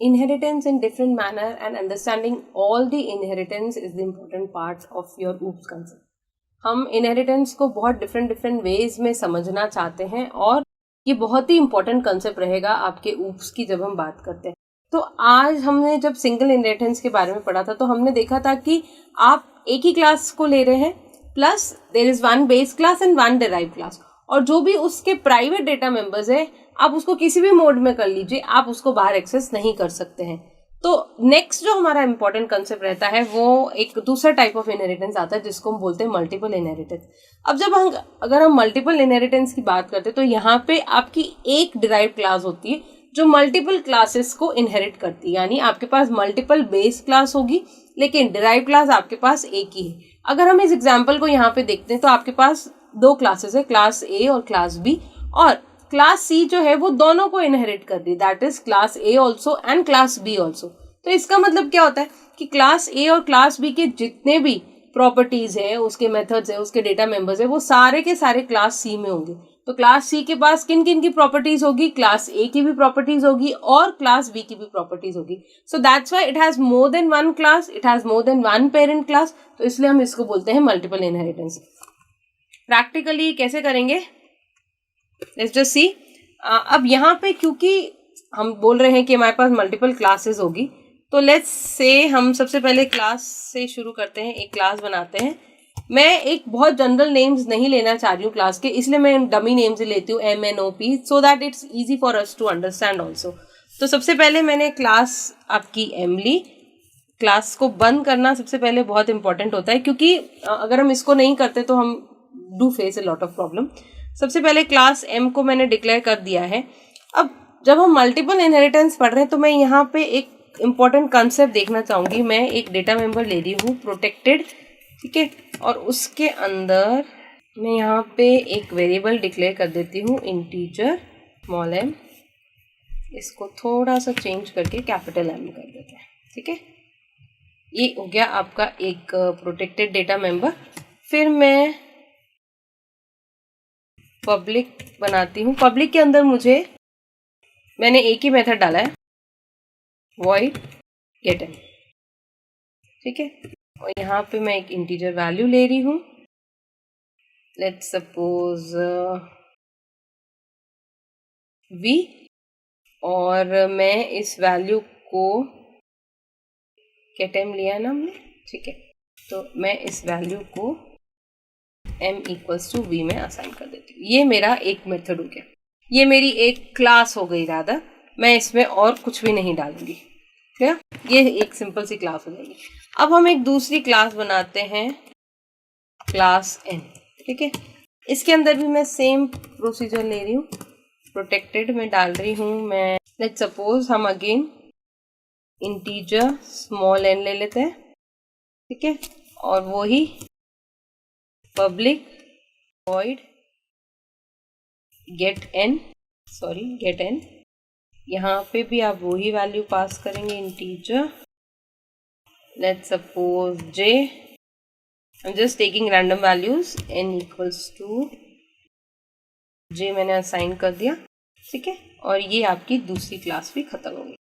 inheritance in different manner and understanding all the inheritance is the important part of your OOPS concept. हम inheritance को बहुत different ways में समझना चाहते हैं और ये बहुत ही important concept रहेगा आपके OOPS की जब हम बात करते हैं. तो आज हमने जब single inheritance के बारे में पढ़ा था तो हमने देखा था कि आप एक ही क्लास को ले रहे हैं plus there is one base class and one derived class, और जो भी उसके प्राइवेट डेटा मेंबर्स है आप उसको किसी भी मोड में कर लीजिए, आप उसको बाहर एक्सेस नहीं कर सकते हैं. तो नेक्स्ट जो हमारा इंपॉर्टेंट कंसेप्ट रहता है वो एक दूसरा टाइप ऑफ इनहेरिटेंस आता है जिसको हम बोलते हैं मल्टीपल इनहेरिटेंस. अब जब हम अगर हम मल्टीपल इनहेरिटेंस की बात करते हैं तो यहाँ पे आपकी एक डिराइव्ड क्लास होती है जो मल्टीपल क्लासेस को इनहेरिट करती है. यानी आपके पास मल्टीपल बेस क्लास होगी लेकिन डिराइव्ड क्लास आपके पास एक ही है. अगर हम इस एग्जाम्पल को यहाँ पे देखते हैं तो आपके पास दो क्लासेस है, क्लास ए और क्लास बी, और क्लास सी जो है वो दोनों को इनहेरिट कर रही है, that is class A also and class B also. तो इसका मतलब क्या होता है कि क्लास ए और क्लास बी के जितने भी प्रॉपर्टीज है, उसके मेथड्स है, उसके डेटा मेंबर्स है, वो सारे के सारे क्लास सी में होंगे. तो क्लास सी के पास किन किन की प्रॉपर्टीज होगी, क्लास ए की भी प्रॉपर्टीज होगी और क्लास बी की भी प्रॉपर्टीज होगी. So that's why it has more than one class, it has more than one parent class. तो इसलिए हम इसको बोलते हैं मल्टीपल इनहेरिटेंस. प्रैक्टिकली कैसे करेंगे, लेट्स जस्ट सी. अब यहाँ पे क्योंकि हम बोल रहे हैं कि हमारे पास मल्टीपल क्लासेस होगी तो लेट्स से हम सबसे पहले क्लास से शुरू करते हैं, एक क्लास बनाते हैं. मैं एक बहुत जनरल नेम्स नहीं लेना चाह रही हूँ क्लास के, इसलिए मैं डमी नेम्स लेती हूँ MNOP so that it's easy for us to understand also. तो सबसे पहले मैंने क्लास आपकी M ली. क्लास को बंद करना सबसे पहले बहुत इंपॉर्टेंट होता है क्योंकि अगर हम इसको नहीं करते तो हम do face a lot of problem. सबसे पहले क्लास M को मैंने डिक्लेयर कर दिया है. अब जब हम मल्टीपल इनहेरिटेंस पढ़ रहे हैं तो मैं यहाँ पे एक इम्पॉर्टेंट कंसेप्ट देखना चाहूँगी. मैं एक डेटा मेंबर ले रही हूँ प्रोटेक्टेड, ठीक है, और उसके अंदर मैं यहाँ पे एक वेरिएबल डिक्लेयर कर देती हूँ इंटीजर स्मॉल m. इसको थोड़ा सा चेंज करके कैपिटल M कर देते हैं, ठीक है. ये हो गया आपका एक प्रोटेक्टेड डेटा मेंबर. फिर मैं पब्लिक बनाती हूँ. पब्लिक के अंदर मैंने एक ही मेथड डाला है, void getM, ठीक है. और यहाँ पे मैं एक इंटीजर वैल्यू ले रही हूँ, लेट्स सपोज v, और मैं इस वैल्यू को getM लिया है ना हमने, ठीक है. तो मैं इस वैल्यू को m इक्वल्स टू v में असाइन कर देती हूँ. ये मेरा एक मेथड हो गया, ये मेरी एक क्लास हो गई. रादर मैं इसमें और कुछ भी नहीं डालूंगी, ठीक है. ये एक सिंपल सी क्लास हो जाएगी. अब हम एक दूसरी क्लास बनाते हैं, क्लास n, ठीक है. इसके अंदर भी मैं सेम प्रोसीजर ले रही हूँ. प्रोटेक्टेड में डाल रही हूँ मैं, लेट्स सपोज हम अगेन इंटीजर स्मॉल n ले लेते हैं, ठीक है. और वो ही पब्लिक void get n. यहाँ पे भी आप वही वैल्यू पास करेंगे integer, let's suppose j. I'm just taking random values, n equals to j मैंने असाइन कर दिया, ठीक है. और ये आपकी दूसरी क्लास भी खत्म हो गई.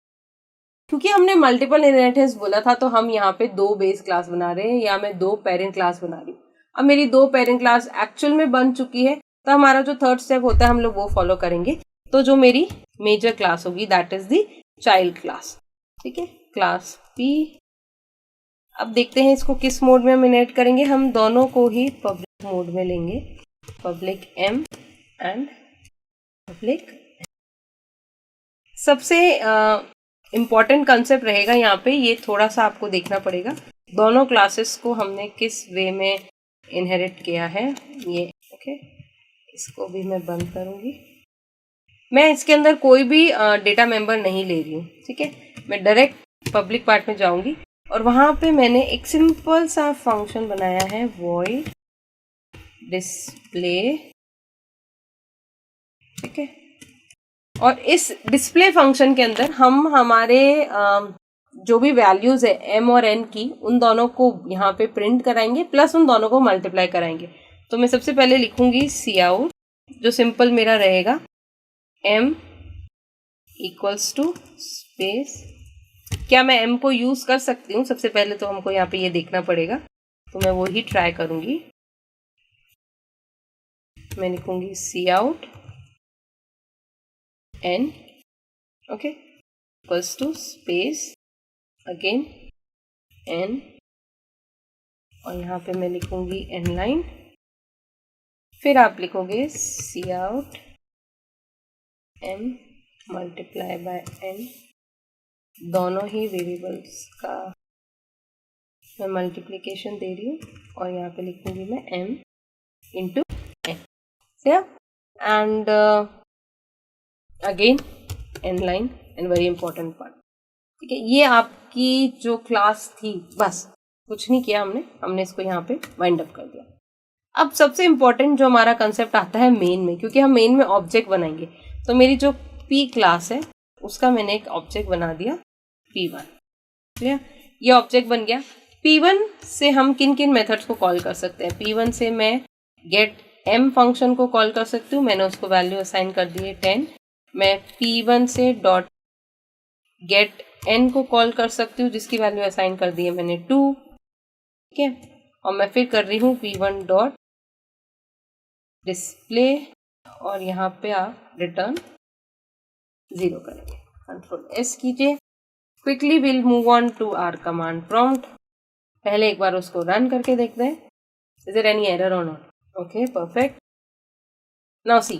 क्योंकि हमने मल्टीपल इनहेरिटेंस बोला था तो हम यहाँ पे दो बेस क्लास बना रहे हैं या मैं दो पेरेंट क्लास बना रही हूँ. अब मेरी दो पेरेंट क्लास एक्चुअल में बन चुकी है तो हमारा जो थर्ड स्टेप होता है हम लोग वो फॉलो करेंगे. तो जो मेरी मेजर क्लास होगी that is the child class, ठीक है, क्लास P. अब देखते हैं इसको किस मोड में हम इनहेरिट करेंगे. हम दोनों को ही पब्लिक मोड में लेंगे, पब्लिक M एंड पब्लिक. सबसे इम्पॉर्टेंट कंसेप्ट रहेगा यहाँ पे, ये थोड़ा सा आपको देखना पड़ेगा दोनों क्लासेस को हमने किस वे में इनहेरिट किया है. ये ओके, इसको भी मैं बंद करूँगी. मैं इसके अंदर कोई भी डेटा मेंबर नहीं ले रही हूँ, ठीक है. मैं डायरेक्ट पब्लिक पार्ट में जाऊँगी और वहाँ पे मैंने एक सिंपल सा फंक्शन बनाया है void डिस्प्ले, ठीक है. और इस डिस्प्ले फंक्शन के अंदर हम हमारे जो भी वैल्यूज है m और n की उन दोनों को यहाँ पे प्रिंट कराएंगे प्लस उन दोनों को मल्टीप्लाई कराएंगे. तो मैं सबसे पहले लिखूंगी cout, जो सिंपल मेरा रहेगा m इक्वल्स टू स्पेस क्या मैं m को यूज कर सकती हूँ? सबसे पहले तो हमको यहाँ पे ये देखना पड़ेगा, तो मैं वो ही ट्राई करूंगी। मैं लिखूंगी cout n, okay, equals to space again n, और यहाँ पे मैं लिखूंगी n लाइन, फिर आप लिखोगे cout m multiply by n, दोनों ही वेरिएबल्स का मैं मल्टीप्लिकेशन दे रही हूँ, और यहाँ पे लिखूंगी मैं m into n, and again n line and very important part. ठीक है, ये आपकी जो क्लास थी, बस कुछ नहीं किया हमने इसको यहाँ पे वाइंड अप कर दिया। अब सबसे इम्पोर्टेंट जो हमारा कंसेप्ट आता है मेन में, क्योंकि हम मेन में ऑब्जेक्ट बनाएंगे, तो मेरी जो p क्लास है उसका मैंने एक ऑब्जेक्ट बना दिया p1। ठीक है, ये ऑब्जेक्ट बन गया। p1 से हम किन किन मेथड्स को कॉल कर सकते हैं? p1 से मैं गेट m फंक्शन को कॉल कर सकती हूँ, मैंने उसको वैल्यू असाइन कर दी है 10। मैं p1 से डॉट गेट n को कॉल कर सकती हूँ, जिसकी वैल्यू असाइन कर दी है मैंने 2। ठीक है, और मैं फिर कर रही हूँ p1 डॉट डिस्प्ले, और यहाँ पे आप रिटर्न 0 करेंगे। कंट्रोल S कीजिए। Quickly will move on to our command prompt. पहले एक बार उसको रन करके देखते हैं, इज देयर एनी एरर और not? Okay, perfect. Now see,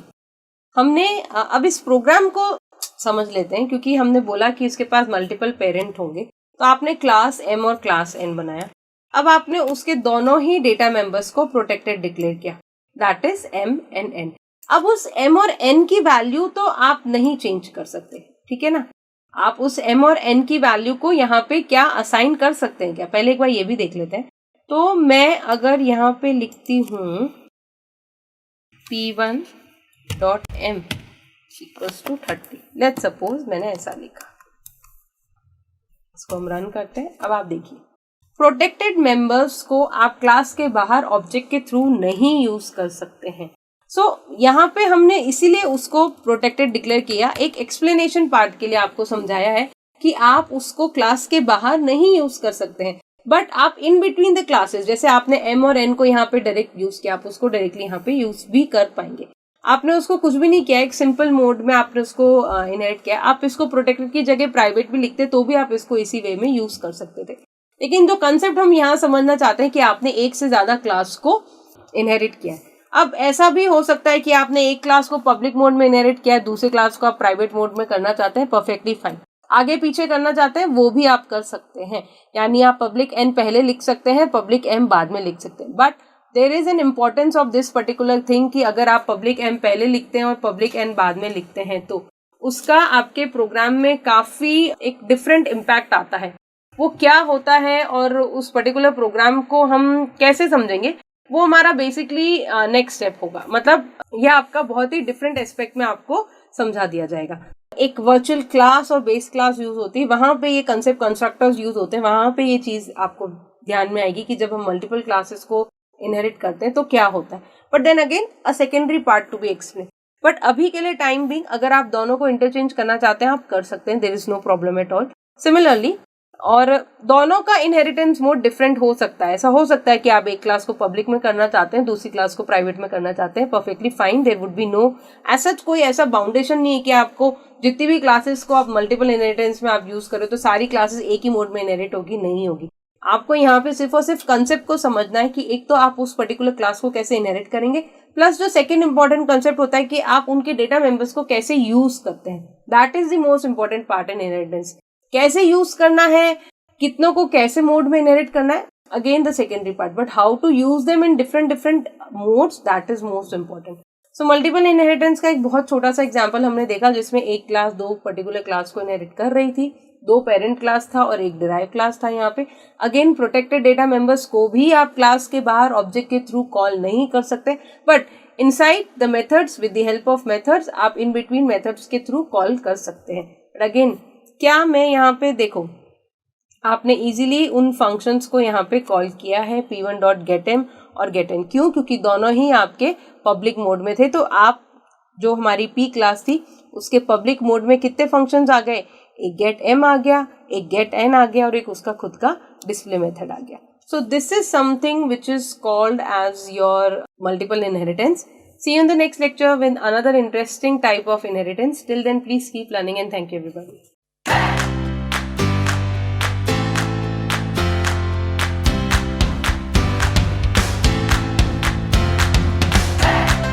हमने अब इस प्रोग्राम को समझ लेते हैं, क्योंकि हमने बोला कि इसके पास मल्टीपल पेरेंट होंगे, तो आपने क्लास m और क्लास n बनाया। अब आपने उसके दोनों ही डेटा मेंबर्स को प्रोटेक्टेड डिक्लेयर किया, that is m and n। अब उस m और n की वैल्यू तो आप नहीं चेंज कर सकते, ठीक है ना? आप उस m और n की वैल्यू को यहाँ पे क्या असाइन कर सकते हैं क्या? पहले एक बार ये भी देख लेते हैं। तो मैं अगर यहाँ पे लिखती हूँ p1 dot m equals to 30, let's suppose मैंने ऐसा लिखा, इसको हम रन करते हैं। अब आप देखिए, प्रोटेक्टेड मेंबर्स को आप क्लास के बाहर ऑब्जेक्ट के थ्रू नहीं यूज कर सकते हैं। यहाँ पे हमने इसीलिए उसको प्रोटेक्टेड डिक्लेयर किया, एक एक्सप्लेनेशन पार्ट के लिए आपको समझाया है कि आप उसको क्लास के बाहर नहीं यूज कर सकते हैं, बट आप इन बिटवीन द क्लासेस, जैसे आपने m और n को यहाँ पे डायरेक्ट यूज किया, आप उसको डायरेक्टली यहाँ पे यूज भी कर पाएंगे। आपने उसको कुछ भी नहीं किया, एक सिंपल मोड में आपने उसको इनहेरिट किया। आप इसको प्रोटेक्टेड की जगह प्राइवेट भी लिखते तो भी आप इसको इसी वे में यूज कर सकते थे। लेकिन जो कंसेप्ट हम यहाँ समझना चाहते हैं कि आपने एक से ज्यादा क्लास को इनहेरिट किया है। अब ऐसा भी हो सकता है कि आपने एक क्लास को पब्लिक मोड में इनहेरिट किया है, दूसरे क्लास को आप प्राइवेट मोड में करना चाहते हैं, परफेक्टली फाइन। आगे पीछे करना चाहते हैं वो भी आप कर सकते हैं, यानी आप पब्लिक n पहले लिख सकते हैं, पब्लिक m बाद में लिख सकते हैं। But there is an importance of this particular thing कि अगर आप पब्लिक m पहले लिखते हैं और पब्लिक n बाद में लिखते हैं तो उसका आपके प्रोग्राम में काफी एक डिफरेंट इम्पैक्ट आता है। वो क्या होता है और उस पर्टिकुलर प्रोग्राम को हम कैसे समझेंगे, वो हमारा बेसिकली नेक्स्ट स्टेप होगा। मतलब यह आपका बहुत ही डिफरेंट एस्पेक्ट में आपको समझा दिया जाएगा। एक वर्चुअल क्लास और बेस क्लास यूज होती है, वहां पे ये कंसेप्ट कंस्ट्रक्टर्स यूज होते हैं, वहां पे ये चीज आपको ध्यान में आएगी कि जब हम मल्टीपल क्लासेस को इनहेरिट करते हैं तो क्या होता है। But then again a secondary part to be explain. But अभी के लिए टाइम बिंग अगर आप दोनों को इंटरचेंज करना चाहते हैं आप कर सकते हैं, there is no problem at all. Similarly, और दोनों का इनहेरिटेंस मोड डिफरेंट हो सकता है। ऐसा हो सकता है कि आप एक क्लास को पब्लिक में करना चाहते हैं, दूसरी क्लास को प्राइवेट में करना चाहते हैं, perfectly fine, there would be no as such कोई ऐसा बाउंडेशन नहीं है कि आपको जितनी भी क्लासेस को आप मल्टीपल इनहेरिटेंस में आप यूज करें तो सारी क्लासेस एक ही मोड में इनहेरिट होगी, नहीं होगी। आपको यहाँ पे सिर्फ और सिर्फ कंसेप्ट को समझना है कि एक तो आप उस पर्टिकुलर क्लास को कैसे इनहेरिट करेंगे, प्लस जो सेकंड इंपॉर्टेंट कंसेप्ट होता है कि आप उनके डेटा मेंबर्स को कैसे यूज करते हैं, that is the most important part in inheritance. कैसे यूज करना है, कितनों को कैसे मोड में इनहेरिट करना है, again the secondary part, but how to use them in different modes, that is most important. So multiple inheritance का एक बहुत छोटा सा एग्जांपल हमने देखा, जिसमें एक क्लास दो पर्टिकुलर क्लास को इनहेरिट कर रही थी, दो पेरेंट क्लास था और एक डिराइव क्लास था। यहाँ पे अगेन प्रोटेक्टेड डेटा मेंबर्स को भी आप क्लास के बाहर ऑब्जेक्ट के थ्रू कॉल नहीं कर सकते, but inside the methods with the help of methods आप इन बिटवीन मेथड्स के थ्रू कॉल कर सकते हैं। बट अगेन क्या मैं यहाँ पे देखो, आपने इजीली उन फंक्शंस को यहाँ पे कॉल किया है p1 डॉट गेट m और गेट n। क्यों? क्योंकि दोनों ही आपके पब्लिक मोड में थे। तो आप जो हमारी p क्लास थी उसके पब्लिक मोड में कितने फंक्शंस आ गए, एक गेट एम आ गया, एक गेट एन आ गया और एक उसका खुद का डिस्प्ले मेथड आ गया. So this is something which is called as your multiple inheritance. See you in the next lecture with another interesting type of inheritance. Till then, please keep learning and thank you everybody.